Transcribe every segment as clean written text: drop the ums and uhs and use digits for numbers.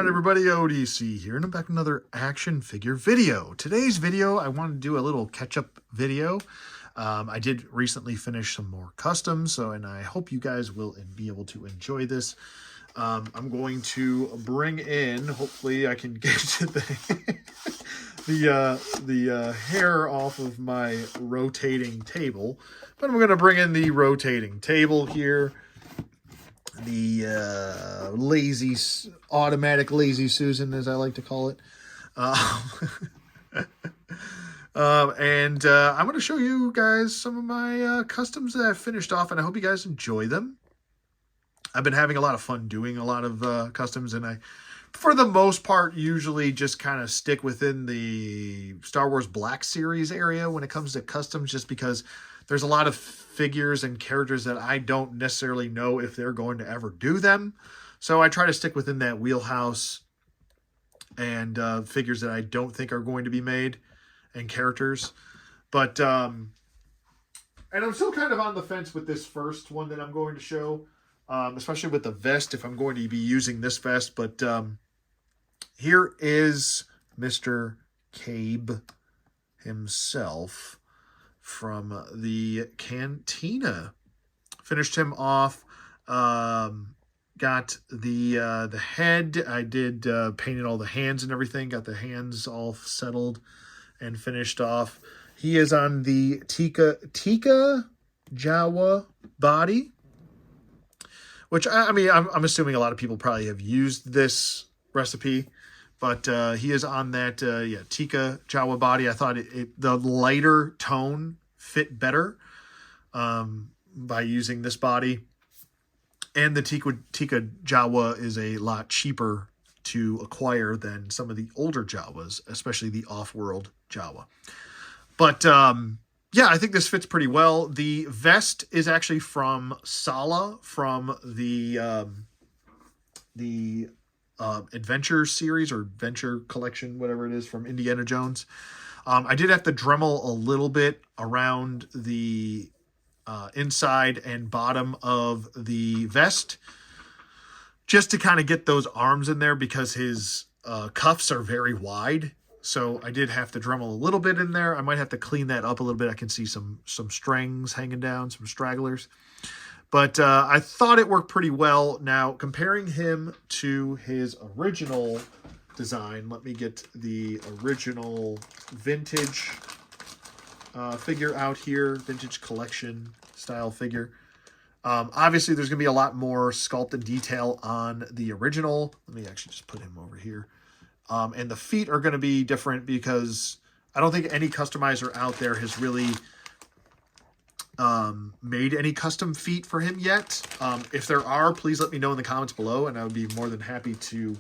right, everybody, ODC here, and I'm back with another action figure video. Today's video, I wanted to do a little catch-up video. I did recently finish some more customs, and I hope you guys will be able to enjoy this. I'm going to bring in, hopefully I can get the hair off of my rotating table, but I'm going to bring in the rotating table here. The automatic lazy Susan, as I like to call it. And I'm going to show you guys some of my customs that I've finished off, and I hope you guys enjoy them. I've been having a lot of fun doing a lot of customs, and I, for the most part, usually just kind of stick within the Star Wars Black Series area when it comes to customs, just because there's a lot of figures and characters that I don't necessarily know if they're going to ever do them. So I try to stick within that wheelhouse and figures that I don't think are going to be made and characters. But, and I'm still kind of on the fence with this first one that I'm going to show, especially with the vest, if I'm going to be using this vest. But here is Mr. KABE himself from the Cantina. Finished him off. Got the head. I did painted all the hands and everything. Got the hands all settled and finished off. He is on the Tikka Jawa body, which I mean I'm assuming a lot of people probably have used this recipe. But he is on that, Tikka Jawa body. I thought the lighter tone fit better by using this body. And the Tikka Jawa is a lot cheaper to acquire than some of the older Jawas, especially the off-world Jawa. But, yeah, I think this fits pretty well. The vest is actually from Sala, from the Adventure series or Adventure collection, whatever it is, from Indiana Jones. I did have to Dremel a little bit around the inside and bottom of the vest just to kind of get those arms in there because his cuffs are very wide. So I did have to Dremel a little bit in there. I might have to clean that up a little bit. I can see some strings hanging down, some stragglers. But I thought it worked pretty well. Now, comparing him to his original design, let me get the original vintage figure out here, vintage collection style figure. Obviously, there's going to be a lot more sculpt and detail on the original. Let me actually just put him over here. And the feet are going to be different because I don't think any customizer out there has really made any custom feet for him yet. If there are, please let me know in the comments below, and I would be more than happy to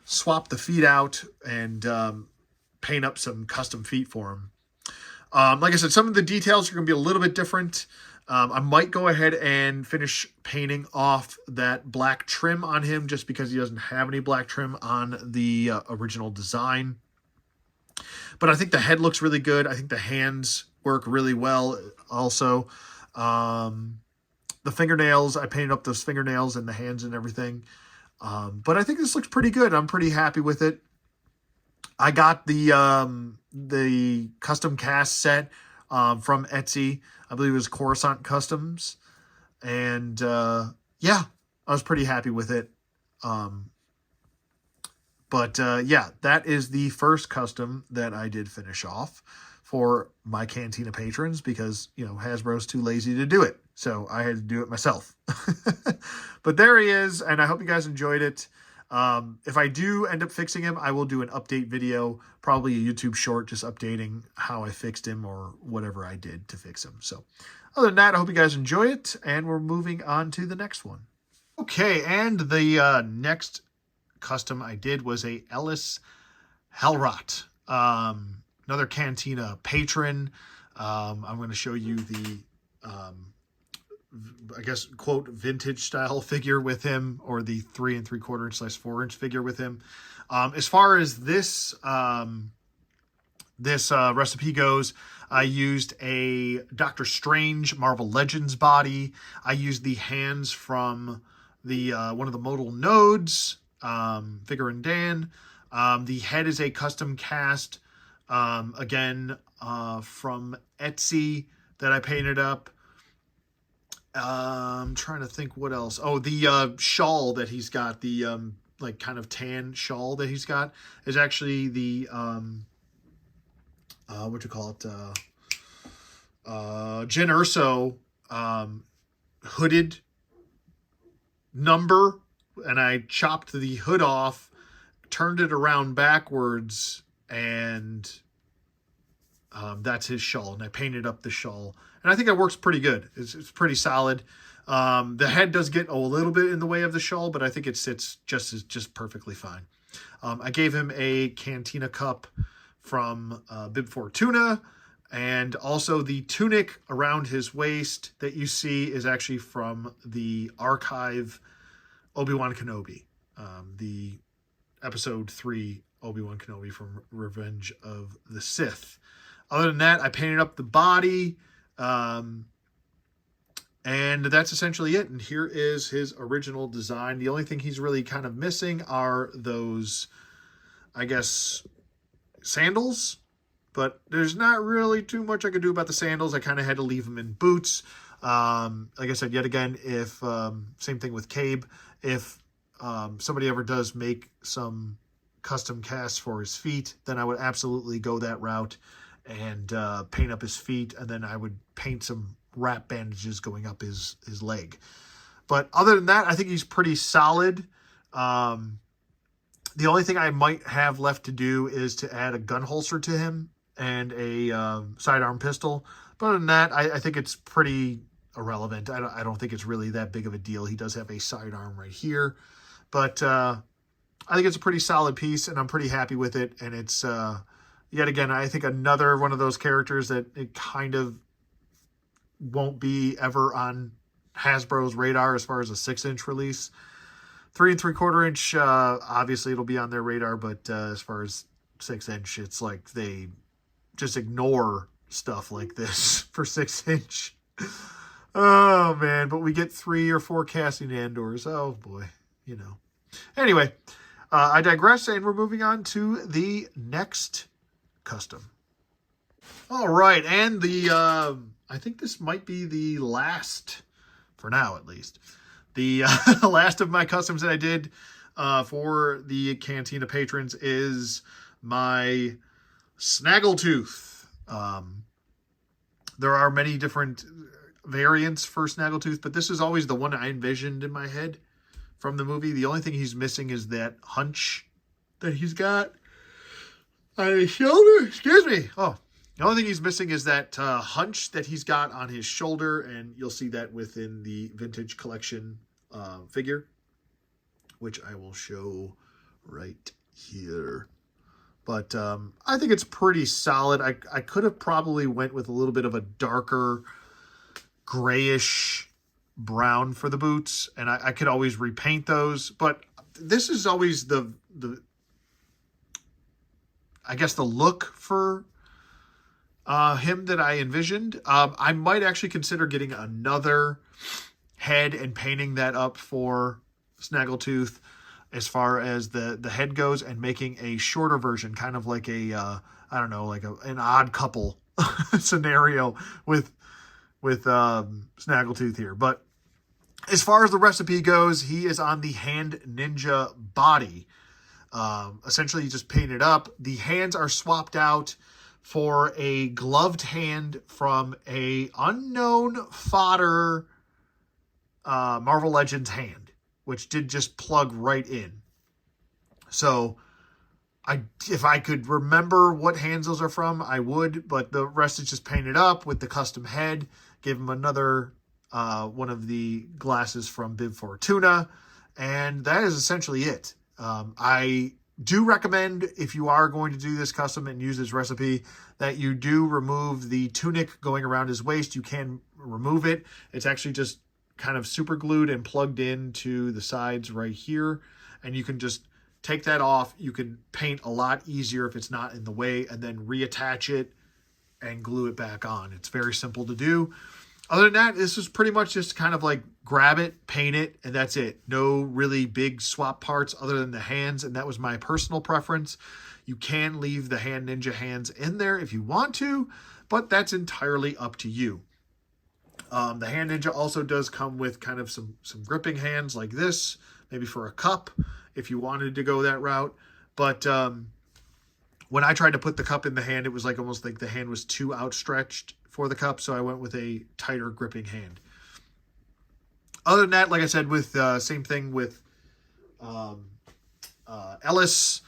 swap the feet out and paint up some custom feet for him. Like I said, some of the details are going to be a little bit different. I might go ahead and finish painting off that black trim on him just because he doesn't have any black trim on the original design. But I think the head looks really good. I think the hands work really well also. The fingernails, I painted up those fingernails and the hands and everything. But I think this looks pretty good. I'm pretty happy with it. I got the custom cast set from Etsy. I believe it was Coruscant Customs. And yeah, I was pretty happy with it. But yeah, that is the first custom that I did finish off for my Cantina patrons because, you know, Hasbro's too lazy to do it. So I had to do it myself. But there he is, and I hope you guys enjoyed it. If I do end up fixing him, I will do an update video, probably a YouTube short, just updating how I fixed him or whatever I did to fix him. So other than that, I hope you guys enjoy it, and we're moving on to the next one. Okay, and the next custom I did was a Elis Helrot, another Cantina patron. I'm going to show you the, I guess, quote, vintage style figure with him, or the 3 3/4 inch / 4 inch figure with him. As far as this recipe goes, I used a Doctor Strange Marvel Legends body. I used the hands from the one of the modal nodes Vigor and Dan. The head is a custom cast, again, from Etsy that I painted up. I'm trying to think what else. Oh, the shawl that he's got, the like kind of tan shawl that he's got, is actually the what you call it, Jyn Erso hooded number, and I chopped the hood off, turned it around backwards, and that's his shawl, and I painted up the shawl, and I think it works pretty good. It's pretty solid. The head does get a little bit in the way of the shawl, but I think it sits just perfectly fine. I gave him a Cantina cup from Bib Fortuna, and also the tunic around his waist that you see is actually from the archive Obi-Wan Kenobi, the episode 3 Obi-Wan Kenobi from Revenge of the Sith. Other than that, I painted up the body, and that's essentially it. And here is his original design. The only thing he's really kind of missing are those, I guess, sandals, but there's not really too much I could do about the sandals. I kind of had to leave them in boots. Like I said, yet again, if same thing with KABE, if somebody ever does make some custom casts for his feet, then I would absolutely go that route and paint up his feet, and then I would paint some wrap bandages going up his leg. But other than that, I think he's pretty solid. The only thing I might have left to do is to add a gun holster to him and a sidearm pistol. But other than that, I think it's pretty irrelevant. I don't think it's really that big of a deal. He does have a sidearm right here. But I think it's a pretty solid piece, and I'm pretty happy with it. And it's, yet again, I think another one of those characters that it kind of won't be ever on Hasbro's radar as far as a 6-inch release. 3 3/4 inch, obviously it'll be on their radar, but as far as 6-inch, it's like they just ignore stuff like this for 6-inch. Oh man, but we get 3 or 4 casting Andors. Oh boy, you know. Anyway, I digress, and we're moving on to the next custom. All right, and the I think this might be the last, for now at least, the last of my customs that I did for the Cantina patrons is my Snaggletooth. There are many different variants for Snaggletooth, but this is always the one I envisioned in my head from the movie. The only thing he's missing is that hunch that he's got on his shoulder. Excuse me. Oh, the only thing he's missing is that hunch that he's got on his shoulder, and you'll see that within the Vintage Collection figure, which I will show right here. But I think it's pretty solid. I could have probably went with a little bit of a darker grayish brown for the boots, and I could always repaint those. But this is always the I guess the look for him that I envisioned. I might actually consider getting another head and painting that up for Snaggletooth as far as the head goes, and making a shorter version, kind of like a I don't know, like an Odd Couple scenario with Snaggletooth here. But as far as the recipe goes, he is on the Hand Ninja body. Essentially, you just paint it up. The hands are swapped out for a gloved hand from a unknown fodder Marvel Legends hand, which did just plug right in. So if I could remember what hands those are from, I would, but the rest is just painted up with the custom head. Give him another one of the glasses from Bib Fortuna, and that is essentially it. I do recommend, if you are going to do this custom and use this recipe, that you do remove the tunic going around his waist. You can remove it. It's actually just kind of super glued and plugged into the sides right here, and you can just take that off. You can paint a lot easier if it's not in the way, and then reattach it and glue it back on. It's very simple to do. Other than that, this was pretty much just kind of like grab it, paint it, and that's it. No really big swap parts other than the hands, and that was my personal preference. You can leave the Hand Ninja hands in there if you want to, but that's entirely up to you. The Hand Ninja also does come with kind of some gripping hands like this, maybe for a cup if you wanted to go that route. But when I tried to put the cup in the hand, it was like almost like the hand was too outstretched for the cup, so I went with a tighter gripping hand. Other than that, like I said, with same thing with Elis,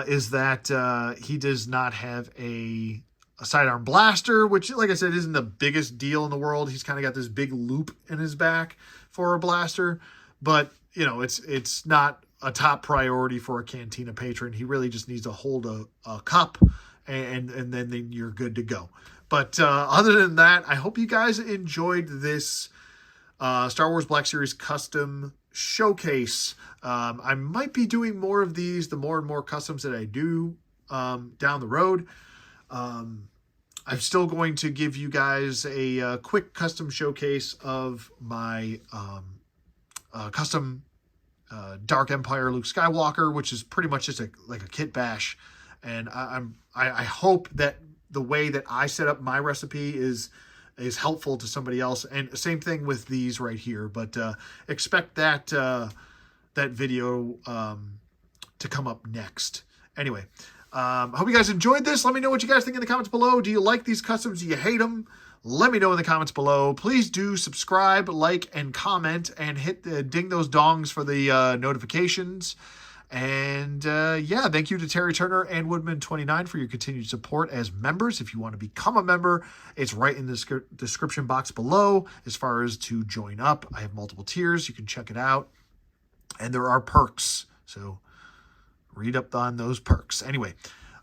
is that he does not have a sidearm blaster, which, like I said, isn't the biggest deal in the world. He's kind of got this big loop in his back for a blaster, but you know, it's not a top priority for a Cantina patron. He really just needs to hold a cup, and then you're good to go. But other than that, I hope you guys enjoyed this Star Wars Black Series custom showcase. I might be doing more of these, the more and more customs that I do down the road. I'm still going to give you guys a quick custom showcase of my custom Dark Empire Luke Skywalker, which is pretty much just like a kit bash. And I hope that the way that I set up my recipe is helpful to somebody else. And same thing with these right here. But expect that video to come up next. Anyway, I hope you guys enjoyed this. Let me know what you guys think in the comments below. Do you like these customs? Do you hate them? Let me know in the comments below. Please do subscribe, like, and comment, and ding those dongs for the notifications. And yeah, thank you to Terry Turner and Woodman29 for your continued support as members. If you want to become a member, it's right in the description box below as far as to join up. I have multiple tiers. You can check it out. And there are perks. So read up on those perks. Anyway,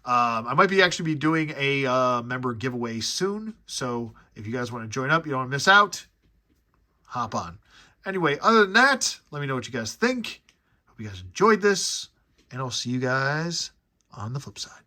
I might actually be doing a member giveaway soon. So if you guys want to join up, you don't want to miss out, hop on. Anyway, other than that, let me know what you guys think. Hope you guys enjoyed this, and I'll see you guys on the flip side.